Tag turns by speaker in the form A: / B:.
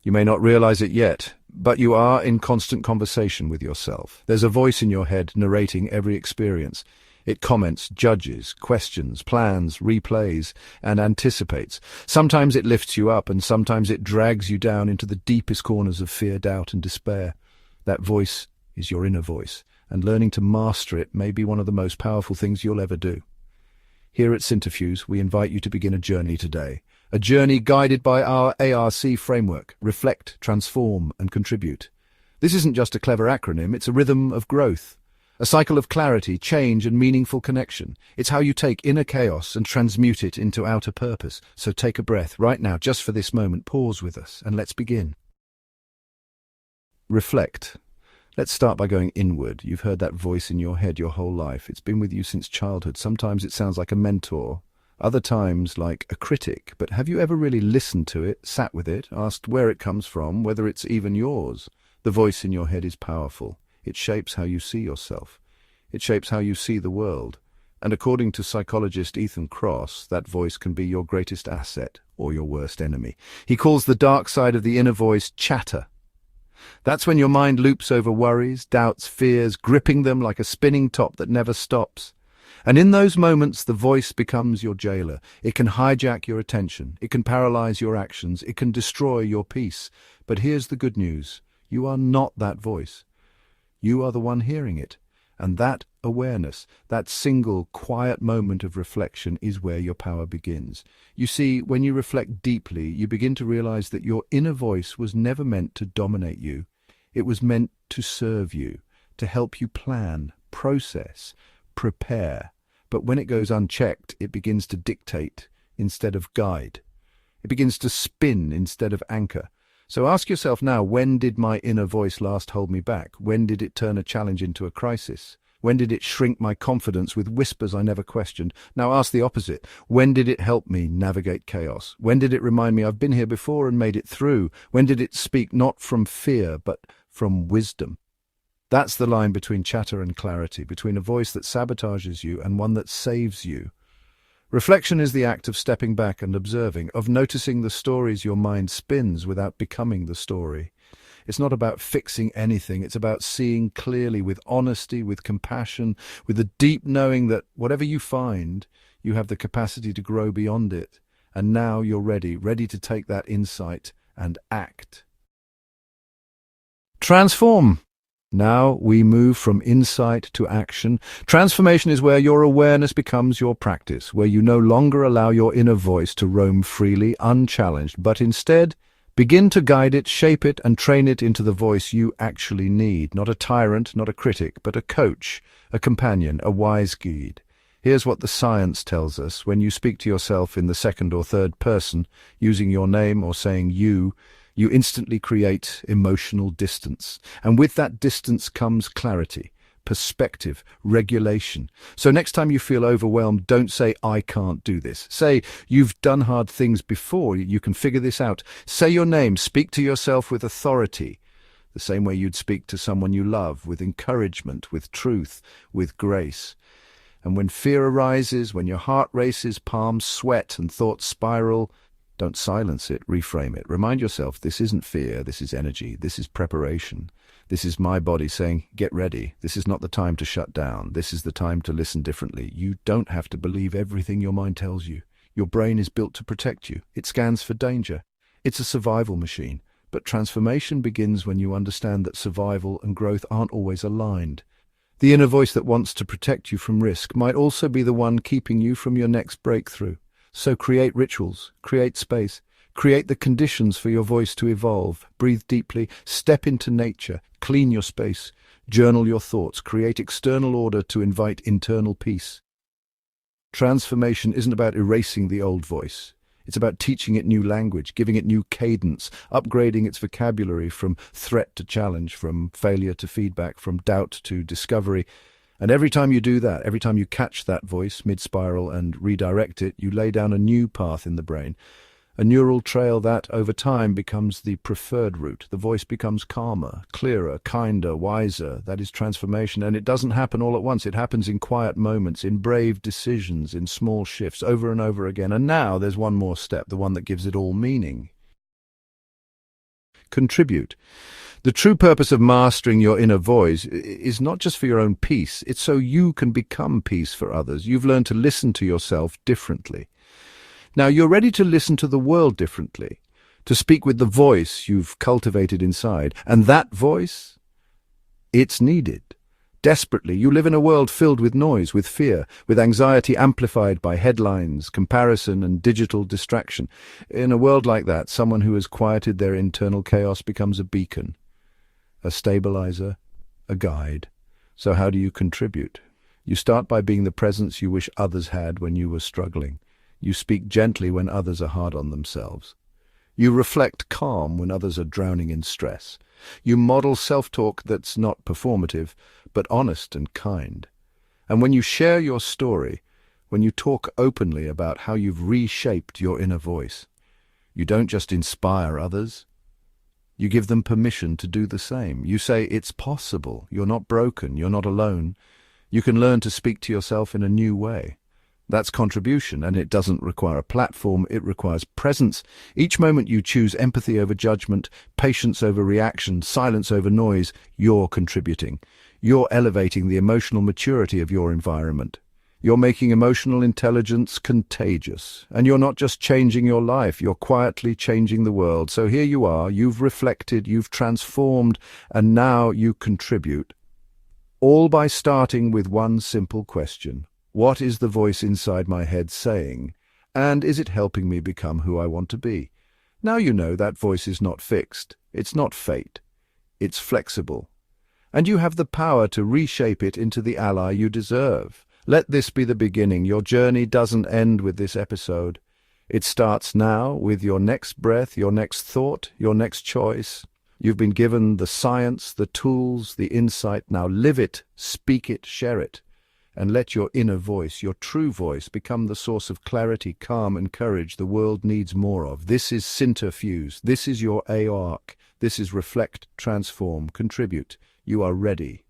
A: You may not realize it yet, but you are in constant conversation with yourself. There's a voice in your head narrating every experience. It comments, judges, questions, plans, replays, and anticipates. Sometimes it lifts you up, and sometimes it drags you down into the deepest corners of fear, doubt, and despair. That voice is your inner voice, and learning to master it may be one of the most powerful things you'll ever do. Here at SynterFuse, we invite you to begin a journey today. A journey guided by our ARC framework: reflect, transform, and contribute. This isn't just a clever acronym, it's a rhythm of growth. A cycle of clarity, change, and meaningful connection. It's how you take inner chaos and transmute it into outer purpose. So take a breath right now, just for this moment. Pause with us, and let's begin. Reflect. Let's start by going inward. You've heard that voice in your head your whole life. It's been with you since childhood. Sometimes it sounds like a mentor, other times like a critic. But have you ever really listened to it, sat with it, asked where it comes from, whether it's even yours? The voice in your head is powerful. It shapes how you see yourself. It shapes how you see the world. And according to psychologist Kross, that voice can be your greatest asset or your worst enemy. He calls the dark side of the inner voice chatter. That's when your mind loops over worries, doubts, fears, gripping them like a spinning top that never stops. And in those moments, the voice becomes your jailer. It can hijack your attention. It can paralyze your actions. It can destroy your peace. But here's the good news. You are not that voice. You are the one hearing it. And that awareness, that single, quiet moment of reflection is where your power begins. You see, when you reflect deeply, you begin to realize that your inner voice was never meant to dominate you. It was meant to serve you, to help you plan, process, prepare. But when it goes unchecked, it begins to dictate instead of guide. It begins to spin instead of anchor. So ask yourself now, when did my inner voice last hold me back? When did it turn a challenge into a crisis? When did it shrink my confidence with whispers I never questioned? Now ask the opposite. When did it help me navigate chaos? When did it remind me I've been here before and made it through? When did it speak not from fear, but from wisdom? That's the line between chatter and clarity, between a voice that sabotages you and one that saves you. Reflection is the act of stepping back and observing, of noticing the stories your mind spins without becoming the story. It's not about fixing anything, it's about seeing clearly, with honesty, with compassion, with the deep knowing that whatever you find, you have the capacity to grow beyond it. And now you're ready to take that insight and act. Transform. Now we move from insight to action. Transformation is where your awareness becomes your practice, where you no longer allow your inner voice to roam freely, unchallenged, but instead begin to guide it, shape it, and train it into the voice you actually need. Not a tyrant, not a critic, but a coach, a companion, a wise guide. Here's what the science tells us. When you speak to yourself in the second or third person, using your name or saying you instantly create emotional distance. And with that distance comes clarity, perspective, regulation. So next time you feel overwhelmed, don't say, I can't do this. Say, you've done hard things before, you can figure this out. Say your name, speak to yourself with authority, the same way you'd speak to someone you love, with encouragement, with truth, with grace. And when fear arises, when your heart races, palms sweat, and thoughts spiral, don't silence it, reframe it. Remind yourself, this isn't fear, this is energy, this is preparation. This is my body saying, get ready. This is not the time to shut down. This is the time to listen differently. You don't have to believe everything your mind tells you. Your brain is built to protect you. It scans for danger. It's a survival machine. But transformation begins when you understand that survival and growth aren't always aligned. The inner voice that wants to protect you from risk might also be the one keeping you from your next breakthrough. So create rituals, create space, create the conditions for your voice to evolve. Breathe deeply, step into nature, clean your space, journal your thoughts, create external order to invite internal peace. Transformation isn't about erasing the old voice. It's about teaching it new language, giving it new cadence, upgrading its vocabulary from threat to challenge, from failure to feedback, from doubt to discovery. And every time you do that, every time you catch that voice mid-spiral and redirect it, you lay down a new path in the brain, a neural trail that, over time, becomes the preferred route. The voice becomes calmer, clearer, kinder, wiser. That is transformation, and it doesn't happen all at once. It happens in quiet moments, in brave decisions, in small shifts, over and over again. And now there's one more step, the one that gives it all meaning. contribute. The true purpose of mastering your inner voice is not just for your own peace, it's so you can become peace for others. You've learned to listen to yourself differently. Now you're ready to listen to the world differently, to speak with the voice you've cultivated inside. And that voice, it's needed. Desperately, you live in a world filled with noise, with fear, with anxiety amplified by headlines, comparison, and digital distraction. In a world like that, someone who has quieted their internal chaos becomes a beacon, a stabilizer, a guide. So how do you contribute? You start by being the presence you wish others had when you were struggling. You speak gently when others are hard on themselves. You reflect calm when others are drowning in stress. You model self-talk that's not performative, but honest and kind. And when you share your story, when you talk openly about how you've reshaped your inner voice, you don't just inspire others, you give them permission to do the same. You say, it's possible, you're not broken, you're not alone. You can learn to speak to yourself in a new way. That's contribution, and it doesn't require a platform, it requires presence. Each moment you choose empathy over judgment, patience over reaction, silence over noise, you're contributing. You're elevating the emotional maturity of your environment. You're making emotional intelligence contagious. And you're not just changing your life, you're quietly changing the world. So here you are, you've reflected, you've transformed, and now you contribute. All by starting with one simple question. What is the voice inside my head saying? And is it helping me become who I want to be? Now you know that voice is not fixed. It's not fate. It's flexible. And you have the power to reshape it into the ally you deserve. Let this be the beginning. Your journey doesn't end with this episode. It starts now with your next breath, your next thought, your next choice. You've been given the science, the tools, the insight. Now live it, speak it, share it. And let your inner voice, your true voice, become the source of clarity, calm, and courage the world needs more of. This is SynterFuse. This is your A.R.C. This is Reflect, Transform, Contribute. You are ready.